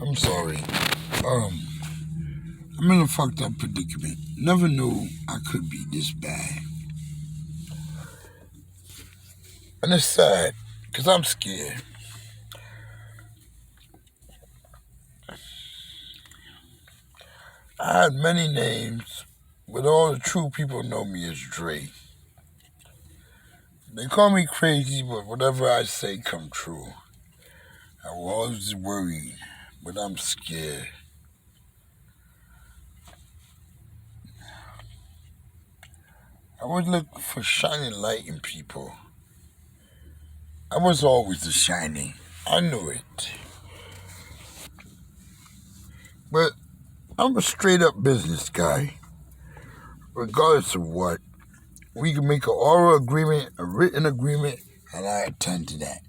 I'm sorry. I'm in a fucked up predicament. Never knew I could be this bad. And it's sad, because I'm scared. I had many names, but all the true people know me as Dre. They call me crazy, but whatever I say come true. I was worried, but I'm scared. I would look for shining light in people. I was always the shining. I knew it. But I'm a straight up business guy. Regardless of what, we can make an oral agreement, a written agreement, and I attend to that.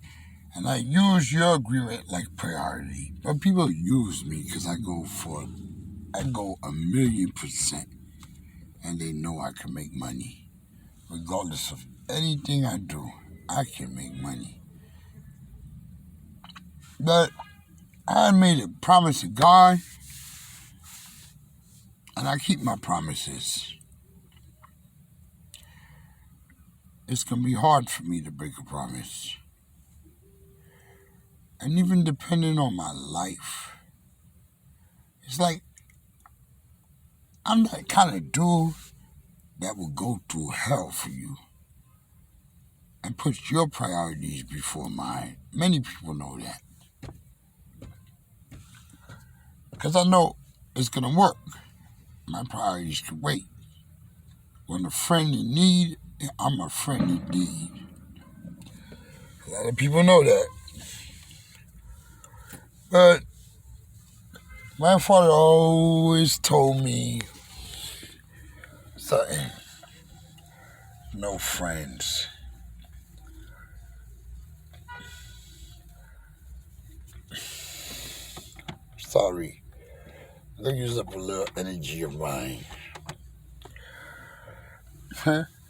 And I use your agreement like priority. But people use me because I go 1,000,000%. And they know I can make money. Regardless of anything I do, I can make money. But I made a promise to God, and I keep my promises. It's going to be hard for me to break a promise. And even depending on my life, it's like I'm that kind of dude that will go through hell for you and put your priorities before mine. Many people know that. Because I know it's going to work. My priorities can wait. When a friend in need, I'm a friend indeed. A lot of people know that. But my father always told me something. No friends. Sorry. Let me use up a little energy of mine.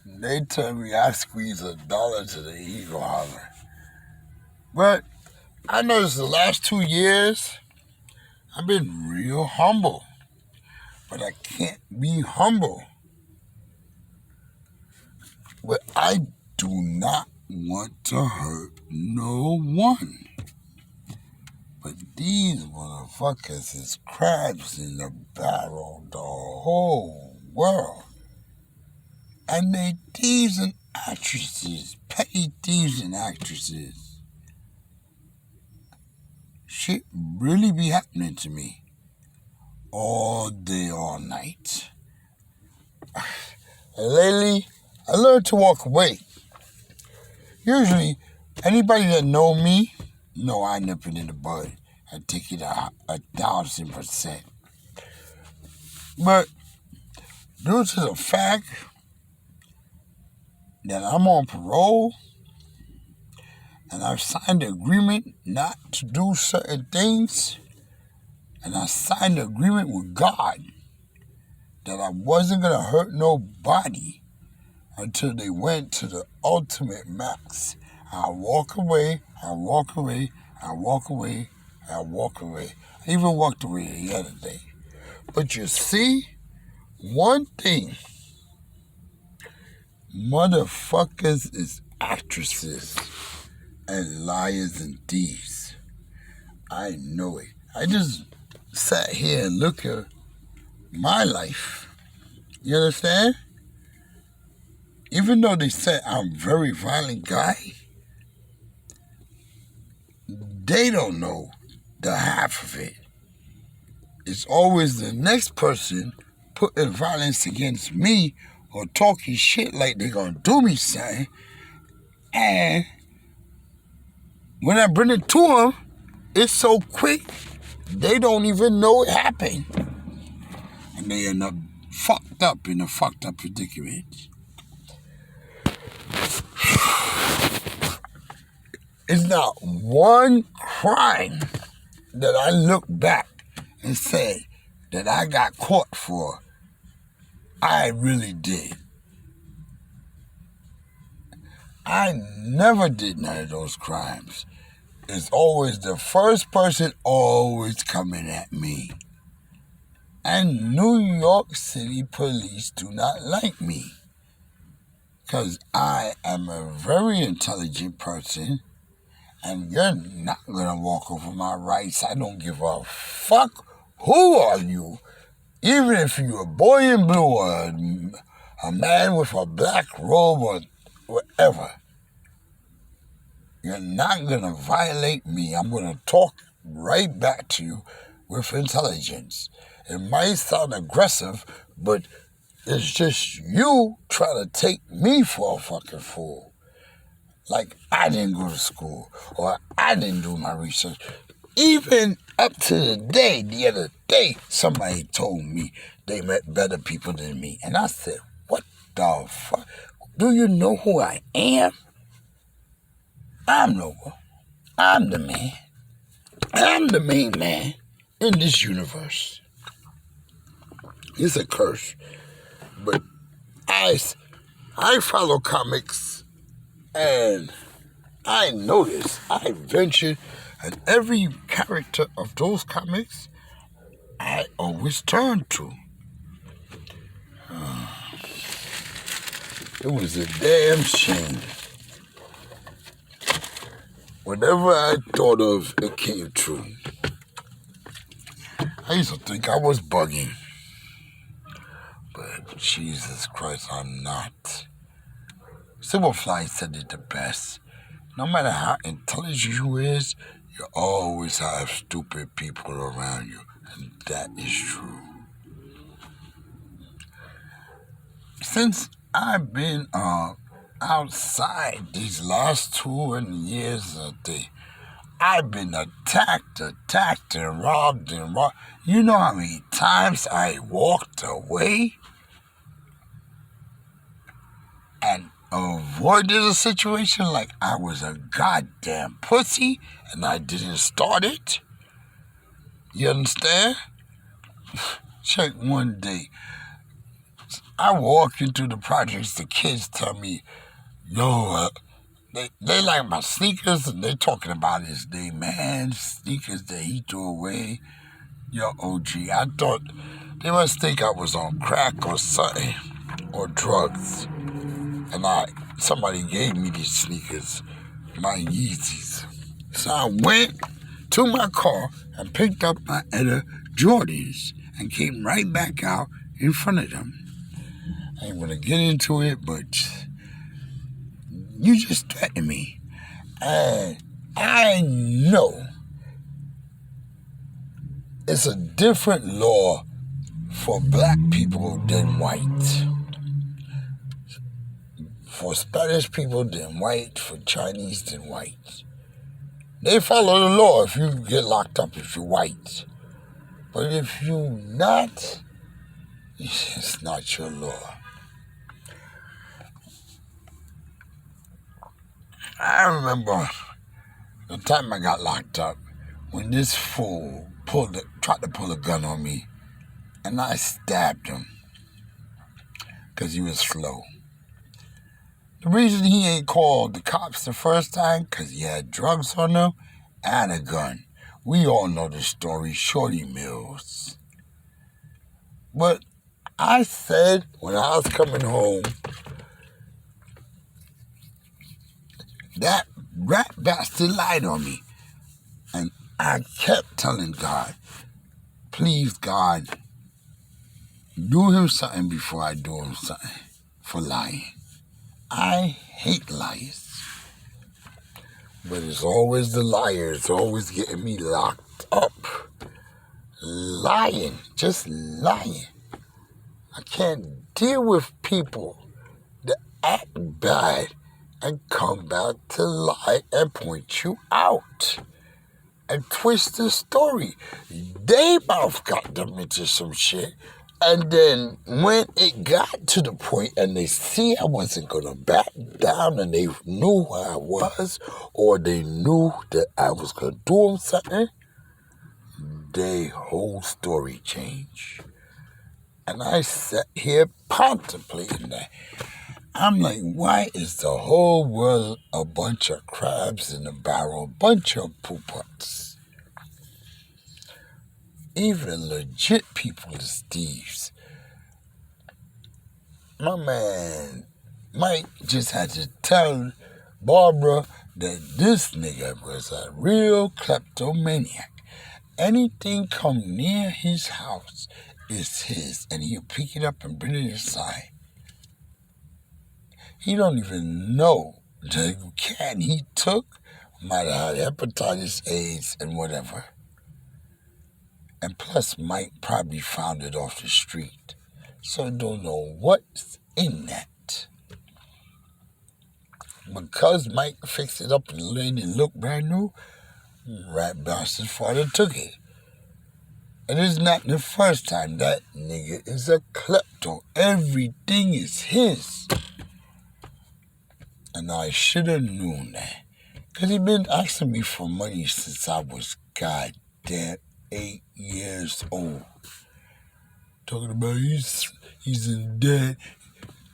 They tell me I squeeze $1 to the eagle holler. But I noticed the last 2 years, I've been real humble. But I can't be humble. But I do not want to hurt no one. But these motherfuckers is crabs in the barrel, the whole world. And they thieves and actresses, petty thieves and actresses. Shit really be happening to me. All day, all night. And lately, I learned to walk away. Usually, anybody that know me, know I nip it in the bud. I take it 1,000%. But due to the fact that I'm on parole and I've signed an agreement not to do certain things, and I signed an agreement with God that I wasn't going to hurt nobody until they went to the ultimate max. I walk away, I walk away, I walk away, I walk away. I even walked away the other day. But you see, one thing, motherfuckers is actresses and liars and thieves. I know it. I just sat here and looked at my life. You understand? Even though they said I'm a very violent guy, they don't know the half of it. It's always the next person putting violence against me or talking shit like they're gonna do me something. And when I bring it to them, it's so quick, they don't even know it happened. And they end up fucked up in a fucked up predicament. It's not one crime that I look back and say that I got caught for. I really did. I never did none of those crimes. is always the first person always coming at me. And New York City police do not like me. Because I am a very intelligent person. And you're not going to walk over my rights. I don't give a fuck. Who are you? Even if you're a boy in blue or a man with a black robe or whatever, you're not going to violate me. I'm going to talk right back to you with intelligence. It might sound aggressive, but it's just you trying to take me for a fucking fool. Like I didn't go to school or I didn't do my research. Even up to the other day, somebody told me they met better people than me. And I said, what the fuck? Do you know who I am? I'm Noah. I'm the man. I'm the main man in this universe. It's a curse. But I follow comics and I notice, I venture, and every character of those comics, I always turn to. It was a damn shame. Whatever I thought of, it came true. I used to think I was bugging. But Jesus Christ, I'm not. Superfly said it the best. No matter how intelligent you is, you always have stupid people around you. And that is true. Since I've been outside these last 2 years a day, I've been attacked and robbed. You know how many times I walked away and avoided a situation like I was a goddamn pussy and I didn't start it? You understand? Check one day. I walk into the projects, the kids tell me, yo, they like my sneakers, and they talking about his name, man, sneakers that he threw away. Yo, OG, I thought they must think I was on crack or something, or drugs. And somebody gave me these sneakers, my Yeezys. So I went to my car and picked up my Etta Jordans and came right back out in front of them. I ain't gonna get into it, but you just threatened me. And I know it's a different law for black people than white. For Spanish people than white, for Chinese than white. They follow the law if you get locked up if you're white. But if you're not, it's not your law. I remember the time I got locked up when this fool tried to pull a gun on me and I stabbed him because he was slow. The reason he ain't called the cops the first time because he had drugs on him and a gun. We all know the story, Shorty Mills. But I said when I was coming home, that rat bastard lied on me. And I kept telling God, please, God, do him something before I do him something for lying. I hate liars. But it's always the liars always getting me locked up. Lying, just lying. I can't deal with people that act bad and come back to lie and point you out and twist the story. They both got them into some shit. And then when it got to the point and they see I wasn't going to back down and they knew who I was or they knew that I was going to do them something, their whole story changed. And I sat here contemplating that. I'm like, why is the whole world a bunch of crabs in a barrel, a bunch of poop-ups? Even legit people is thieves. My man Mike just had to tell Barbara that this nigga was a real kleptomaniac. Anything come near his house is his, and he'll pick it up and bring it inside. He don't even know the cat he took might have had hepatitis, AIDS, and whatever. And plus, Mike probably found it off the street. So don't know what's in that. Because Mike fixed it up and made it look brand new, rat bastard's father took it. And it's not the first time that nigga is a klepto. Everything is his. And I should have known that. Because he been asking me for money since I was goddamn 8 years old. Talking about he's in debt.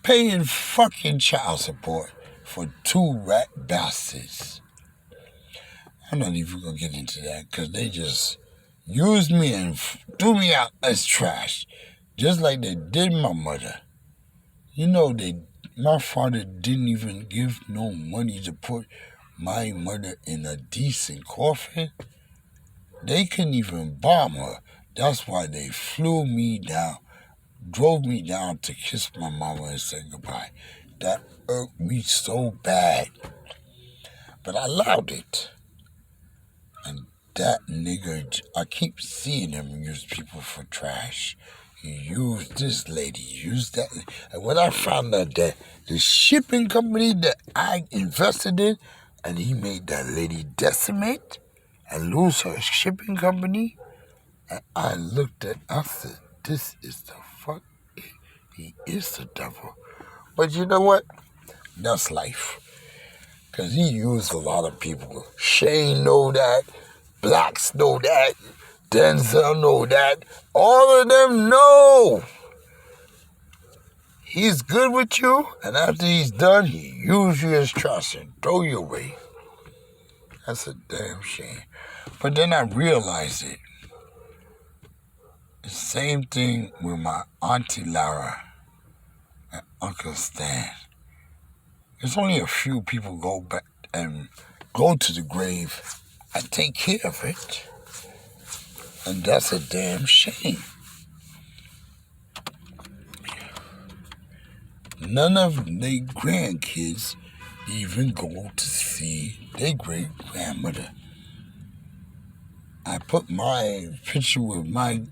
Paying fucking child support for 2 rat bastards. I'm not even going to get into that because they just used me and threw me out as trash. Just like they did my mother. You know, my father didn't even give no money to put my mother in a decent coffin. They couldn't even bomb her. That's why they flew me down, drove me down to kiss my mama and say goodbye. That irked me so bad. But I allowed it. And that nigga, I keep seeing him use people for trash. He used this lady, used that. And when I found out that the shipping company that I invested in, and he made that lady decimate and lose her shipping company, and I looked at, I said, this is the fuck. He is the devil. But you know what? That's life. Because he used a lot of people. Shane know that. Blacks know that. Denzel know that. All of them know. He's good with you, and after he's done, he use you as trash and throw you away. That's a damn shame. But then I realized it. The same thing with my Auntie Lara and Uncle Stan. There's only a few people go back and go to the grave and take care of it. And that's a damn shame. None of their grandkids even go to see their great-grandmother. I put my picture with my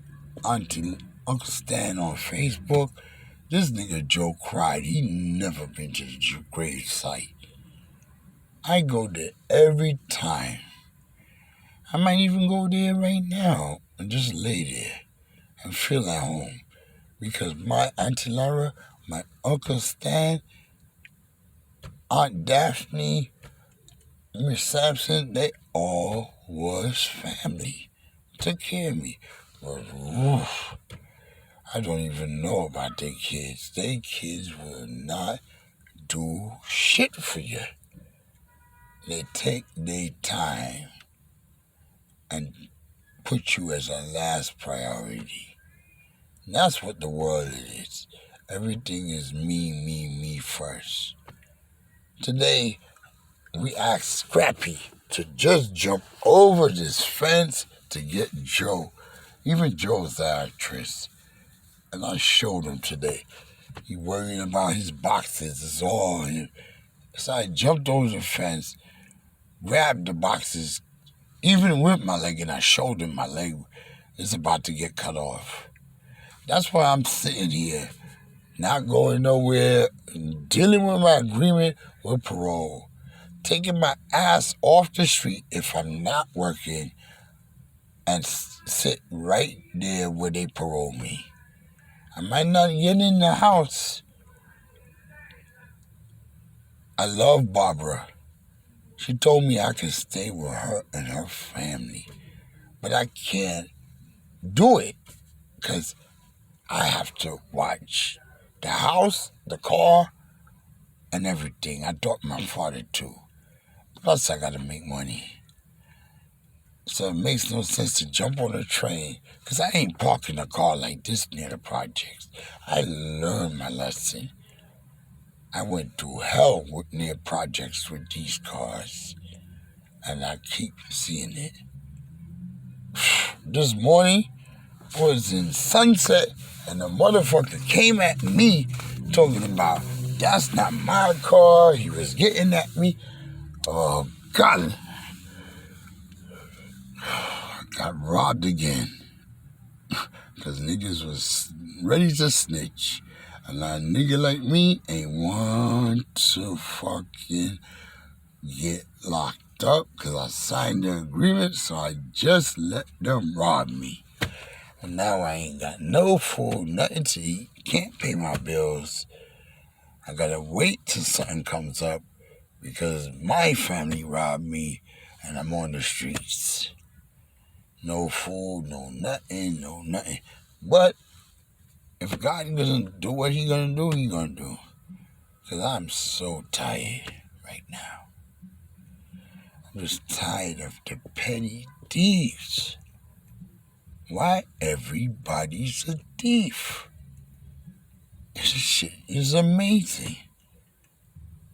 auntie, Uncle Stan on Facebook. This nigga Joe cried. He never been to the grave site. I go there every time. I might even go there right now and just lay there and feel at home. Because my Auntie Lara, my Uncle Stan, Aunt Daphne, Miss Sampson, they all was family. Took care of me. But oof, I don't even know about their kids. Their kids will not do shit for you. They take their time and put you as a last priority. And that's what the world is. Everything is me, me, me first. Today, we asked Scrappy to just jump over this fence to get Joe. Even Joe's the actress. And I showed him today. He worried about his boxes. It's all him. So I jumped over the fence, grabbed the boxes, even with my leg, and I showed him my leg is about to get cut off. That's why I'm sitting here, not going nowhere, dealing with my agreement with parole, taking my ass off the street if I'm not working, and sit right there where they parole me. I might not get in the house. I love Barbara. She told me I can stay with her and her family. But I can't do it because I have to watch the house, the car, and everything. I taught my father too. Plus, I gotta make money. So it makes no sense to jump on a train, because I ain't parking a car like this near the projects. I learned my lesson. I went through hell with near projects with these cars, and I keep seeing it. This morning was in Sunset, and the motherfucker came at me talking about, that's not my car. He was getting at me. Oh, God. I got robbed again. Because niggas was ready to snitch. And a nigga like me ain't want to fucking get locked up because I signed the agreement, so I just let them rob me. And now I ain't got no food, nothing to eat, can't pay my bills. I gotta wait till something comes up because my family robbed me and I'm on the streets. No food, no nothing. But if God doesn't do what He's gonna do, He's gonna do. Because I'm so tired right now. I'm just tired of the petty thieves. Why everybody's a thief? This shit is amazing.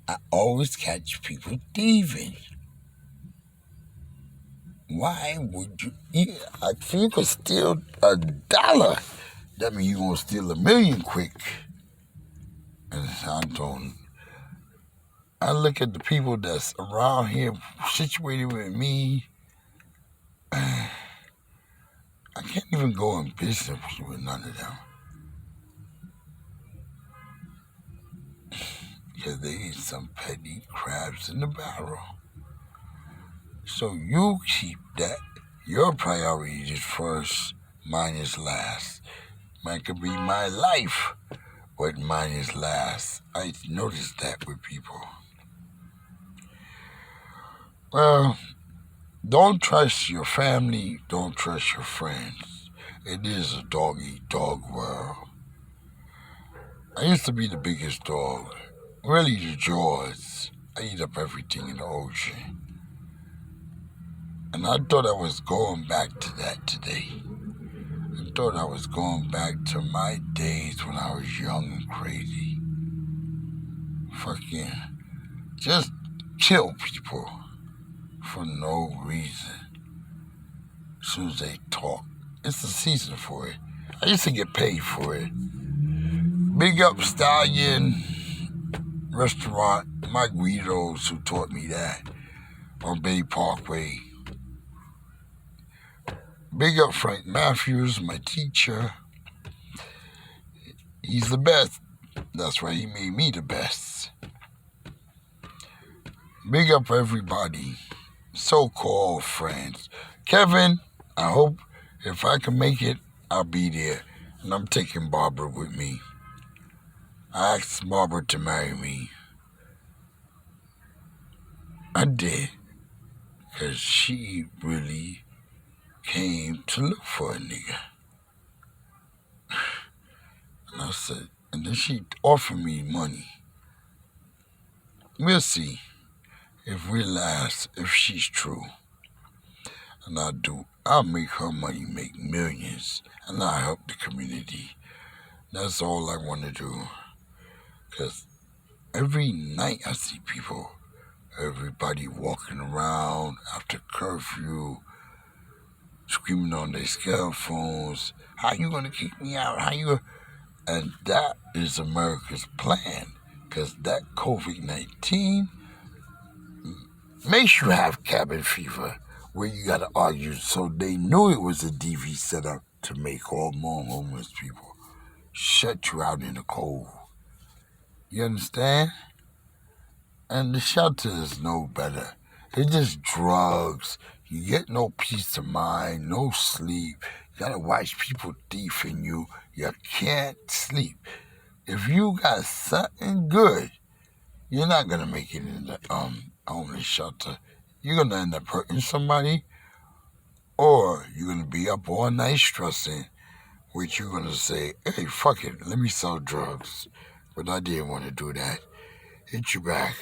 I always catch people thieving. Why would you? If you could steal $1, that means you're gonna steal 1,000,000 quick. And I look at the people that's around here situated with me. I can't even go in business with none of them. Because they ain't some petty crabs in the barrel. So you keep that. Your priority is first, mine is last. Mine could be my life, but mine is last. I noticed that with people. Well, don't trust your family, don't trust your friends. It is a dog-eat-dog world. I used to be the biggest dog. Really, the jaws. I eat up everything in the ocean. And I thought I was going back to that today. I thought I was going back to my days when I was young and crazy. Fucking just kill people for no reason. As soon as they talk. It's the season for it. I used to get paid for it. Big up Stallion Restaurant, Mike Guidos, who taught me that on Bay Parkway. Big up Frank Matthews, my teacher. He's the best. That's why he made me the best. Big up everybody, so-called friends. Kevin, I hope if I can make it, I'll be there. And I'm taking Barbara with me. I asked Barbara to marry me. I did. Because she really came to look for a nigga. And I said, and then she offered me money. We'll see if we last, if she's true. And I'll make her money make millions. And I'll help the community. That's all I want to do. Because every night I see people, everybody walking around after curfew, screaming on their cell phones, how you going to kick me out? And that is America's plan. Because that COVID-19 makes you have cabin fever, where you got to argue. So they knew it was a DV setup to make all more homeless people. Shut you out in the cold. You understand? And the shelters know better. It's just drugs. You get no peace of mind, no sleep. You gotta watch people thieving you. You can't sleep. If you got something good, you're not gonna make it in the homeless shelter. You're gonna end up hurting somebody, or you're gonna be up all night stressing, which you're gonna say, hey, fuck it, let me sell drugs. But I didn't want to do that. hit you back.